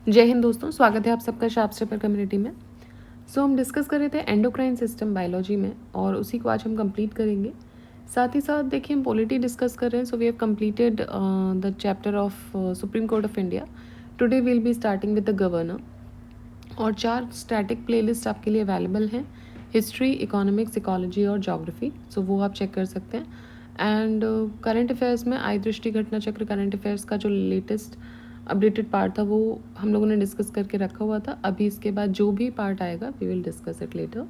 जय हिंद दोस्तों, स्वागत है आप सबका शार्प स्टेपर कम्युनिटी में। हम डिस्कस कर रहे थे एंडोक्राइन सिस्टम बायोलॉजी में और उसी को आज हम कंप्लीट करेंगे। साथ ही साथ देखिए हम पॉलिटी डिस्कस कर रहे हैं। So we have completed the chapter of supreme court of India. Today we will be starting with the governor और 4 स्टैटिक प्लेलिस्ट आपके लिए अवेलेबल हैं, हिस्ट्री, इकोनॉमिक्स, इकोलॉजी और जोग्राफी। सो वो आप चेक कर सकते हैं। एंड करंट अफेयर्स में आई दृष्टि घटना चक्र करंट अफेयर्स का जो लेटेस्ट अपडेटेड पार्ट था वो हम लोगों ने डिस्कस करके रखा हुआ था। अभी इसके बाद जो भी पार्ट आएगा we will discuss it later.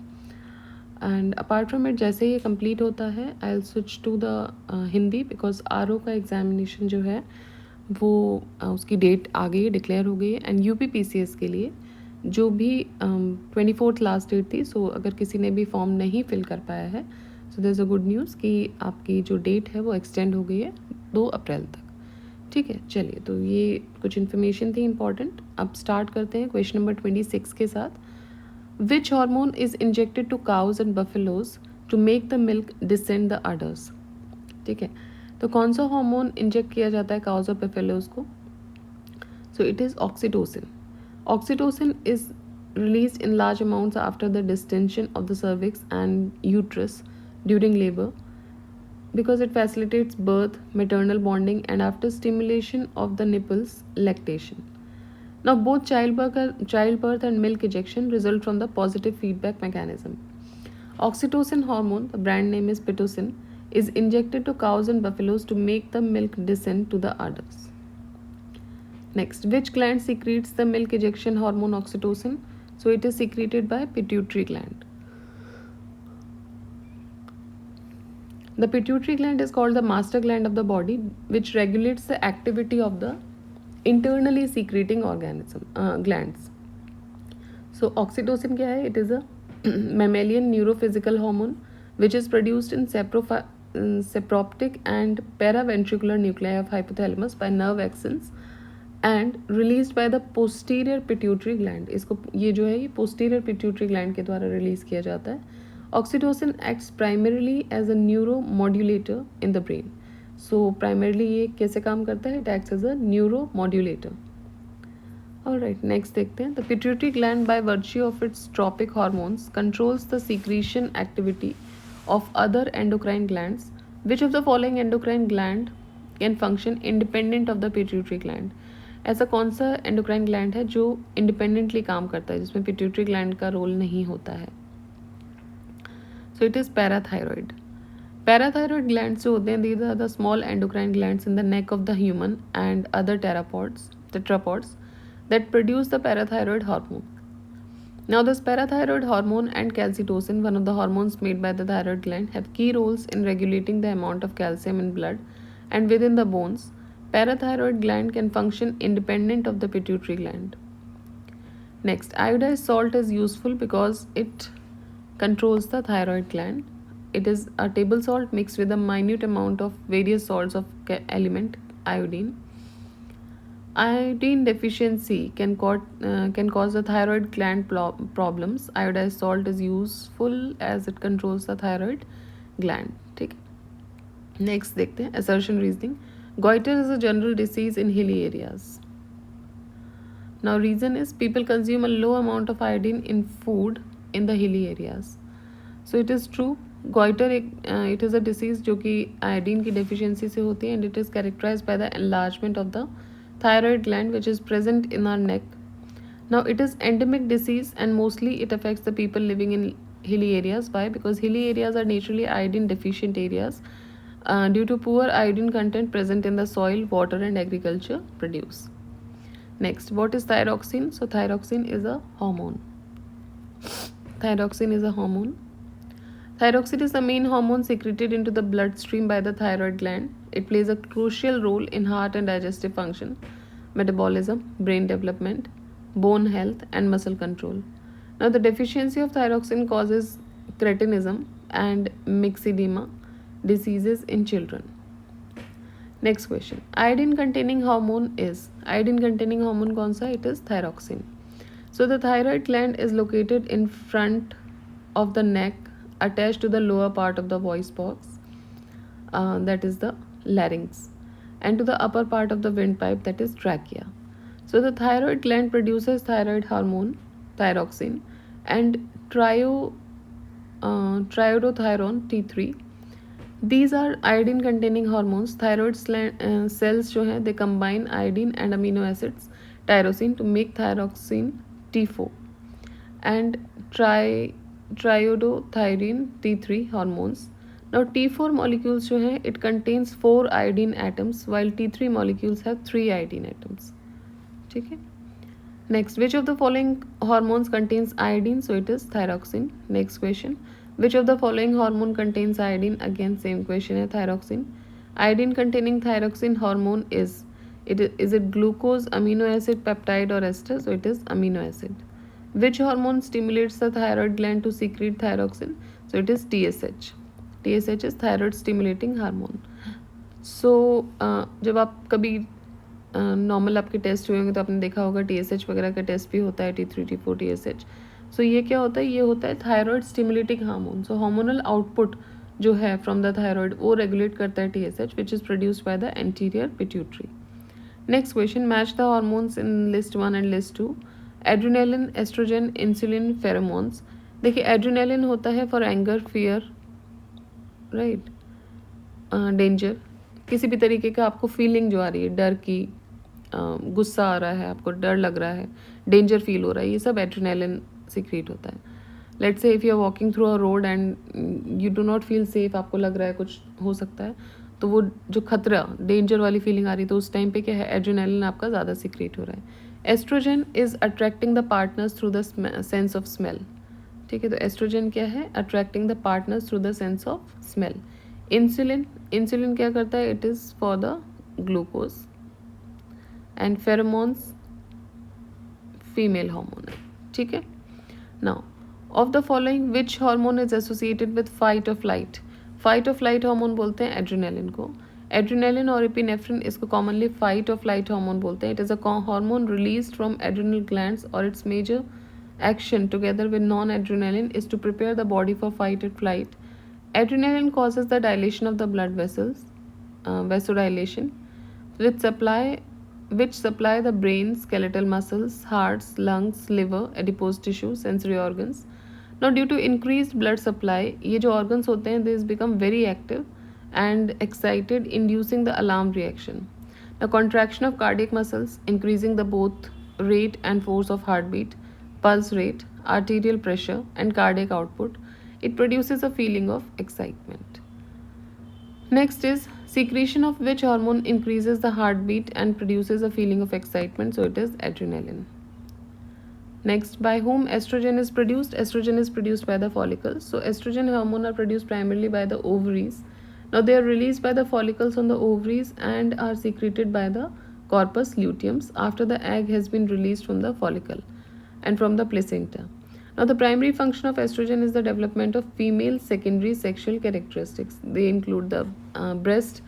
And apart from it जैसे ही ये कंप्लीट होता है I will switch to the Hindi, because our का एग्जामिनेशन जो है वो उसकी डेट आ गई है, डिक्लेयर हो गई है। एंड यूपी पीसीएस के लिए जो भी 24th लास्ट डेट थी, सो अगर किसी ने भी फॉर्म नहीं फिल कर पाया है, so there is a good news कि आपकी जो डेट है वो एक्सटेंड हो गई है 2 अप्रैल तक। ठीक है, चलिए तो ये कुछ इन्फॉर्मेशन थी इंपॉर्टेंट। अब स्टार्ट करते हैं क्वेश्चन नंबर 26 के साथ। Which hormone is injected to cows and buffaloes to make the milk descend the udders. ठीक है, तो कौन सा हार्मोन इंजेक्ट किया जाता है काउज और बफेलोज को? सो it is oxytocin. Oxytocin is released in large amounts after the distension of the cervix and uterus during labor because it facilitates birth, maternal bonding, and after stimulation of the nipples, lactation. Now, both childbirth and milk ejection result from the positive feedback mechanism. Oxytocin hormone, the brand name is Pitocin, is injected to cows and buffaloes to make the milk descend to the udders. Next, which gland secretes the milk ejection hormone oxytocin? So it is secreted by pituitary gland. The pituitary gland is called the master gland of the body, which regulates the activity of the internally secreting glands. So oxytocin क्या है? It is a mammalian neurophysical hormone which is produced in saproptic and paraventricular nuclei of hypothalamus by nerve axons and release by the posterior pituitary gland. इसको ये जो है ये posterior pituitary gland के द्वारा release किया जाता है। Oxytocin acts primarily as a neuro modulator in the brain. So primarily ये कैसे काम करता है? It acts as a neuro modulator. Alright, next देखते हैं। The pituitary gland by virtue of its tropic hormones controls the secretion activity of other endocrine glands. Which of the following endocrine gland can function independent of the pituitary gland? ऐसा कौन सा endocrine gland है जो independently काम करता है, जिसमें pituitary gland का रोल नहीं होता है? So it is parathyroid. Parathyroid glands जो होते हैं, these are the small endocrine glands in the neck of the human and other tetrapods that produce the parathyroid hormone. Now, this parathyroid hormone and calcitonin, one of the hormones made by the thyroid gland, have key roles in regulating the amount of calcium in blood and within the bones. Parathyroid gland can function independent of the pituitary gland. Next, iodized salt is useful because it controls the thyroid gland. It is a table salt mixed with a minute amount of various salts of element iodine. Iodine deficiency can cause the thyroid gland problems. Iodized salt is useful as it controls the thyroid gland. ठीक है, next देखते हैं assertion reasoning. Goiter is a general disease in hilly areas. Now, reason is people consume a low amount of iodine in food in the hilly areas. So it is true. Goiter it is a disease जो कि iodine की deficiency से होती है, and it is characterized by the enlargement of the thyroid gland which is present in our neck. Now, it is endemic disease and mostly it affects the people living in hilly areas. Why? Because hilly areas are naturally iodine deficient areas due to poor iodine content present in the soil, water and agriculture produce. Next, what is thyroxine? So thyroxine is a hormone. Thyroxine is a hormone. Thyroxine is the main hormone secreted into the bloodstream by the thyroid gland. It plays a crucial role in heart and digestive function, metabolism, brain development, bone health, and muscle control. Now, the deficiency of thyroxine causes cretinism and myxedema diseases in children. Next question. Iodine containing hormone is? Iodine containing hormone कौन सा? It is thyroxine. So the thyroid gland is located in front of the neck, attached to the lower part of the voice box, that is the larynx, and to the upper part of the windpipe, that is trachea. So the thyroid gland produces thyroid hormone, thyroxine, and triiodothyron T3. These are iodine containing hormones. Thyroid cells जो हैं, they combine iodine and amino acids tyrosine to make thyroxine T4 and triiodothyron T3 hormones. Now T4 molecules जो हैं, it contains 4 iodine atoms while T3 molecules have 3 iodine atoms. ठीक है. Next, which of the following hormones contains iodine? So it is thyroxine. Next question, which of the following hormone contains iodine? Again same question है, thyroxine. Iodine containing thyroxine hormone is it glucose, amino acid, peptide or ester? So it is amino acid. Which hormone stimulates the thyroid gland to secrete thyroxine? So it is TSH. TSH is thyroid stimulating hormone. So जब आप कभी normal आपके test हुए होंगे तो आपने देखा होगा TSH वगैरह का टेस्ट भी होता है, T3 T4 TSH. सो ये क्या होता है? ये होता है thyroid stimulating hormone. So hormonal output जो है फ्रॉम द थायराइड वो रेगुलेट करता है TSH which is produced by the anterior pituitary. Next question, match the hormones in list 1 and list 2. Adrenaline, estrogen, insulin, pheromones. देखिए adrenaline होता है for anger, fear, right, danger, किसी भी तरीके का आपको फीलिंग जो आ रही है, डर की, गुस्सा आ रहा है, आपको डर लग रहा है, डेंजर फील हो रहा है, ये सब एड्रेनालिन सीक्रेट होता है. Let's say if you are walking through a road and you do not feel safe, आपको लग रहा है कुछ हो सकता है, तो वो जो खतरा, डेंजर वाली फीलिंग आ रही है, तो उस टाइम पे क्या है, एड्रेनालिन आपका ज़्यादा सीक्रेट हो रहा है. Estrogen is attracting the partners through the sense of smell. ठीक है, तो एस्ट्रोजन क्या है, attracting the partners through the sense of smell. Insulin, insulin क्या करता है, it is for the glucose. And pheromones female hormone है. ठीक है. Now of the following which hormone is associated with fight of flight. Fight of flight hormone बोलते हैं adrenaline को. Adrenaline और एपिनेफ्रिन इसको commonly fight of flight hormone बोलते हैं. It is a hormone released from adrenal glands और it's major action together with non-adrenaline is to prepare the body for fight or flight. Adrenaline causes the dilation of the blood vessels, vasodilation, which supply the brain, skeletal muscles, hearts, lungs, liver, adipose tissue, sensory organs. Now due to increased blood supply, ये जो organs होते हैं, these become very active and excited, inducing the alarm reaction. The contraction of cardiac muscles, increasing the both rate and force of heartbeat, pulse rate, arterial pressure and cardiac output. It produces a feeling of excitement. Next is secretion of which hormone increases the heartbeat and produces a feeling of excitement. So it is adrenaline. Next, by whom estrogen is produced? Estrogen is produced by the follicles. So estrogen hormone are produced primarily by the ovaries. Now they are released by the follicles on the ovaries and are secreted by the corpus luteum after the egg has been released from the follicle and from the placenta. Now the primary function of estrogen is the development of female secondary sexual characteristics. They include the breast,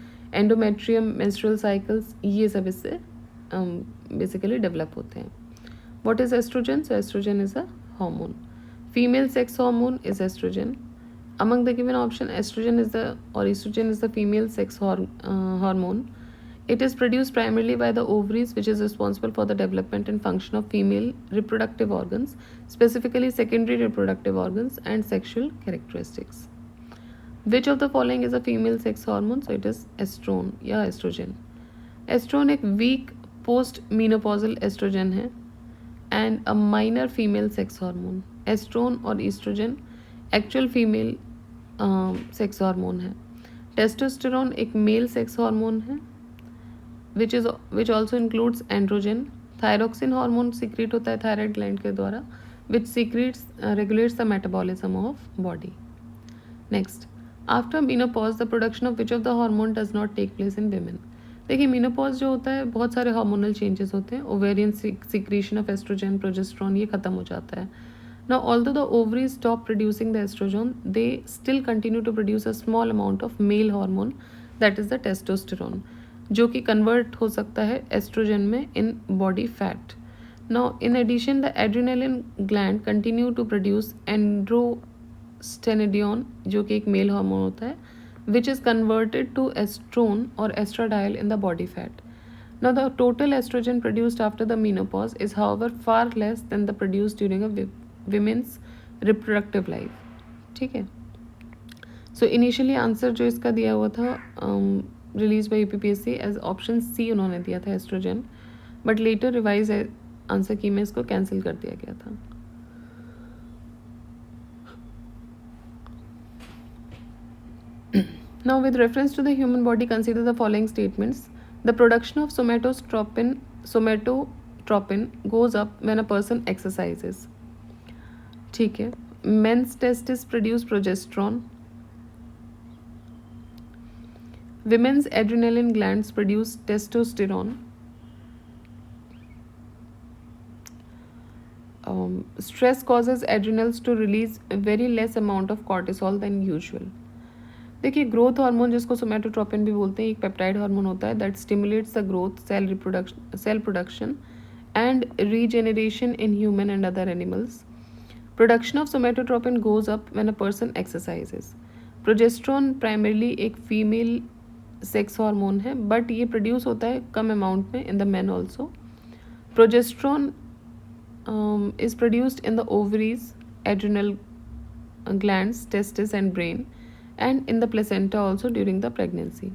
endometrium, menstrual cycles. ये सब इससे basically develop होते हैं. What is estrogen? So estrogen is a hormone. Female sex hormone is estrogen. Among the given option, estrogen is the female sex hormone. It is produced primarily by the ovaries, which is responsible for the development and function of female reproductive organs, specifically secondary reproductive organs and sexual characteristics. Which of the following is a female sex hormone? So it is estrone या estrogen. Estrone एक weak post-menopausal estrogen है and a minor female sex hormone. Estrone और estrogen actual female sex hormone है. Testosterone एक male sex hormone है which also includes androgen. Thyroxine hormone secrete होता है thyroid gland के द्वारा, which regulates the metabolism of body. Next, after menopause, the production of which of the hormone does not take place in women. देखिए menopause जो होता है, बहुत सारे hormonal changes होते हैं. Ovarian secretion of estrogen, progesterone ये खत्म हो जाता है. Now, although the ovaries stop producing the estrogen, they still continue to produce a small amount of male hormone, that is the testosterone, जो कि कन्वर्ट हो सकता है एस्ट्रोजन में in body fat. Now in addition the adrenaline gland continue to produce androstenedione, जो कि एक male hormone होता है, which is converted to estrone और estradiol in the body fat. Now the total estrogen produced after the menopause is however far less than the produced during a women's reproductive life. ठीक है. So initially answer जो इसका दिया हुआ था release by UPPSC as option C उन्होंने दिया था estrogen, but later revise answer key में इसको कैंसिल कर दिया गया था. Now with reference to the human body, consider the following statements. The production of somatotropin goes up when a person exercises. ठीक है. Men's testes produce progesterone. Women's adrenaline glands produce testosterone. Stress causes adrenals to release a very less amount of cortisol than usual. देखिए, growth hormone जिसको somatotropin भी बोलते हैं, एक peptide hormone होता है that stimulates the growth, cell production and regeneration in human and other animals. Production of somatotropin goes up when a person exercises. Progesterone primarily एक female sex hormone है, but ये produce होता है कम amount में in the man also. Progesterone is produced in the ovaries, adrenal glands, testes and brain, and in the placenta also during the pregnancy.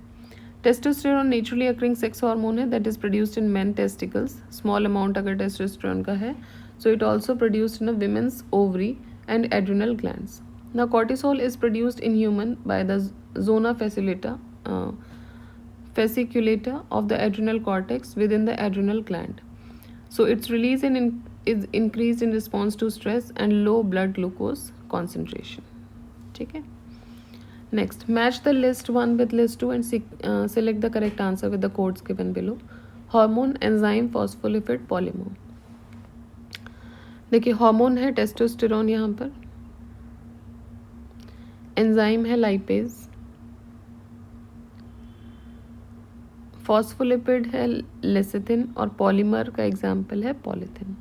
Testosterone naturally occurring sex hormone है that is produced in men testicles. Small amount अगर testosterone का है, so it also produced in a women's ovary and adrenal glands. Now cortisol is produced in human by the zona fasciculata of the adrenal cortex within the adrenal gland. So its release is increased in response to stress and low blood glucose concentration. ठीक है. Next, match the list 1 with list 2 and select the correct answer with the codes given below. Hormone, enzyme, phospholipid, polymer. देखिए, hormone है testosterone, यहाँ पर enzyme है lipase, phospholipid है lecithin और polymer का एग्जाम्पल है पॉलीथिन.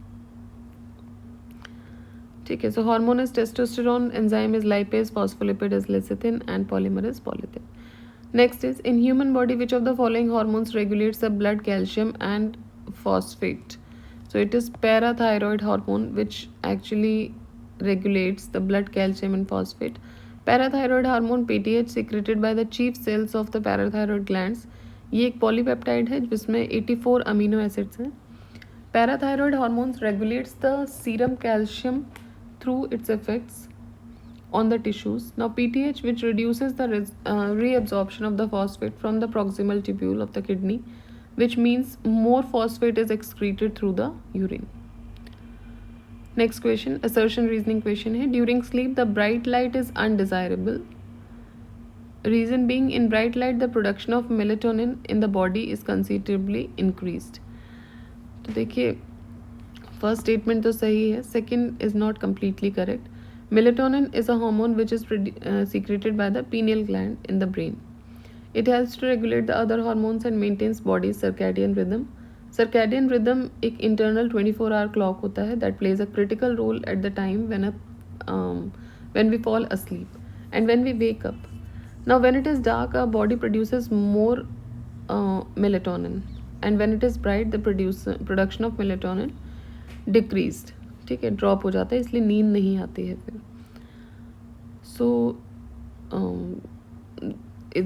ठीक है. So hormone is testosterone, enzyme is lipase, phospholipid is lecithin and polymer is polythene. Next is in human body which of the following hormones regulates the blood calcium and phosphate. So it is parathyroid hormone which actually regulates the blood calcium and phosphate. Parathyroid hormone PTH secreted by the chief cells of the parathyroid glands. ये एक polypeptide है जिसमें 84 amino acids हैं. Parathyroid hormones regulates the serum calcium through its effects on the tissues. Now PTH which reduces the reabsorption of the phosphate from the proximal tubule of the kidney, which means more phosphate is excreted through the urine. Next question, assertion reasoning question है. During sleep the bright light is undesirable. Reason being, in bright light the production of melatonin in the body is considerably increased. तो देखिए, first statement तो सही है, second is not completely correct. Melatonin is a hormone which is secreted by the pineal gland in the brain. It helps to regulate the other hormones and maintains body's circadian rhythm. Circadian rhythm एक internal 24-hour clock होता है that plays a critical role at the time when we fall asleep and when we wake up. Now when it is dark our body produces more melatonin, and when it is bright the production of melatonin decreased. ठीक है, drop हो जाता है, इसलिए नींद नहीं आती है फिर. सो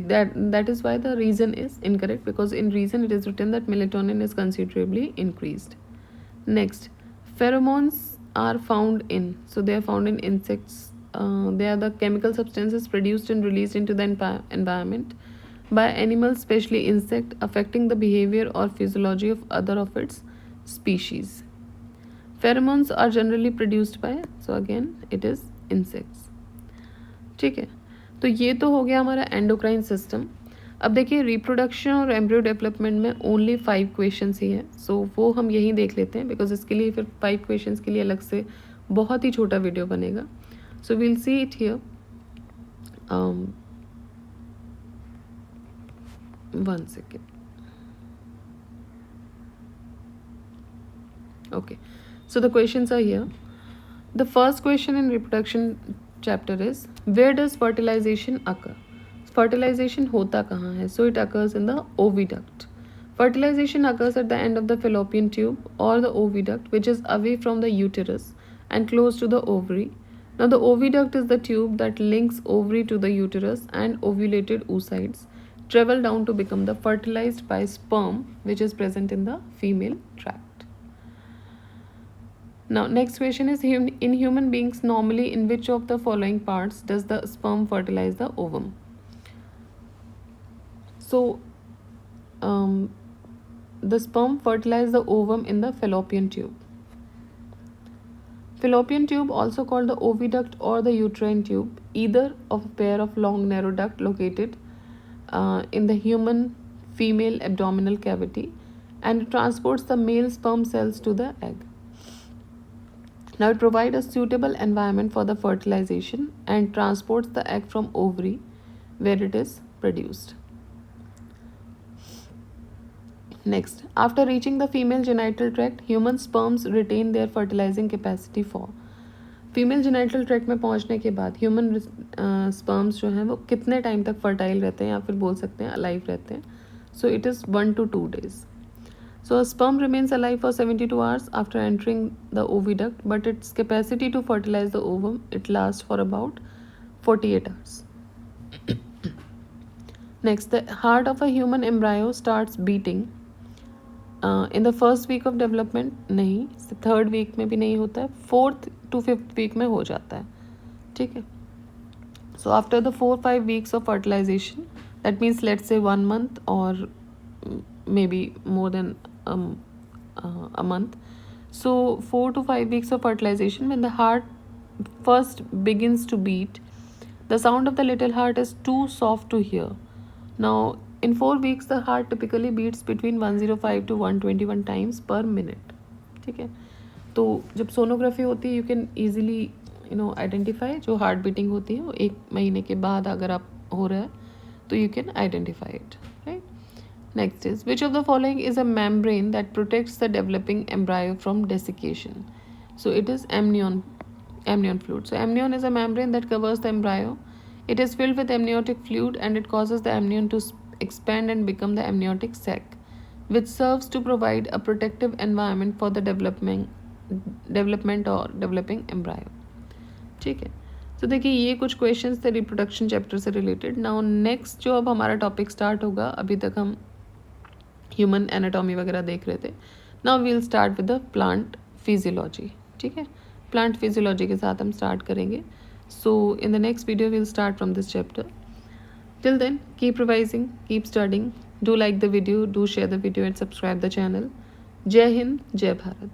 that is why the reason is incorrect, because in reason it is written that melatonin is considerably increased. Next, pheromones are found in, so they are found in insects. They are the chemical substances produced and released into the environment by animals, especially insect, affecting the behavior or physiology of other of its species. Pheromones are generally produced by, so again it is insects. ठीक है. तो ये तो हो गया हमारा endocrine system. अब देखिए, रिप्रोडक्शन और एम्ब्रियो डेवलपमेंट में ओनली 5 क्वेश्चंस ही हैं, सो वो हम यहीं देख लेते हैं, बिकॉज इसके लिए फिर 5 क्वेश्चंस के लिए अलग से बहुत ही छोटा वीडियो बनेगा. So we'll see it here. 1 second. Okay, so the questions are here. The first question in reproduction chapter is, where does fertilization occur? Fertilization होता कहाँ है? So it occurs in the oviduct. Fertilization occurs at the end of the fallopian tube or the oviduct, which is away from the uterus and close to the ovary. Now, the oviduct is the tube that links ovary to the uterus, and ovulated oocytes travel down to become the fertilized by sperm, which is present in the female tract. Now, next question is, in human beings, normally in which of the following parts does the sperm fertilize the ovum? So, the sperm fertilize the ovum in the fallopian tube. Fallopian tube, also called the oviduct or the uterine tube, either of a pair of long narrow duct located in the human female abdominal cavity, and it transports the male sperm cells to the egg. Now, it provides a suitable environment for the fertilization and transports the egg from ovary where it is produced. Next, after reaching the female genital tract, human sperms retain their fertilizing capacity for. Female genital tract में पहुंचने के बाद human sperms जो हैं वो कितने time तक fertile रहते हैं या फिर बोल सकते हैं अलाइव रहते हैं. सो it is 1 to 2 days. So a sperm remains alive for 72 hours after entering the oviduct, but its capacity to fertilize the ovum, it lasts for about 48 hours. Next, the heart of a human embryo starts beating in the first week of development नहीं, third week में भी नहीं होता है, 4th to 5th week में हो जाता है. ठीक है. So after the 4-5 weeks of fertilization, that means let's say 1 month or maybe more than a month. So 4 to 5 weeks of fertilization, when the heart first begins to beat, the sound of the little heart is too soft to hear. Now, in 4 weeks, the heart typically beats between 105 to 121 times per minute. ठीक है. तो जब sonography होती है, you can easily identify जो heart beating होती है वो 1 महीने के बाद अगर आप हो रहा है तो you can identify it. Right. Next is, which of the following is a membrane that protects the developing embryo from desiccation? So it is amnion fluid. So amnion is a membrane that covers the embryo. It is filled with amniotic fluid and it causes the amnion to expand and become the amniotic sac, which serves to provide a protective environment for the development or developing embryo. ठीक है. तो देखिए ये कुछ questions थे reproduction chapter से related. Now next जो अब हमारा टॉपिक स्टार्ट होगा, अभी तक हम ह्यूमन एनाटॉमी वगैरह देख रहे थे. Now we will start with the plant physiology. ठीक है. प्लांट फिजियोलॉजी के साथ हम स्टार्ट करेंगे. So in the next video we will start from this chapter. Till then, keep revising, keep studying. Do like the video, do share the video and subscribe the channel. Jai Hind, Jai Bharat.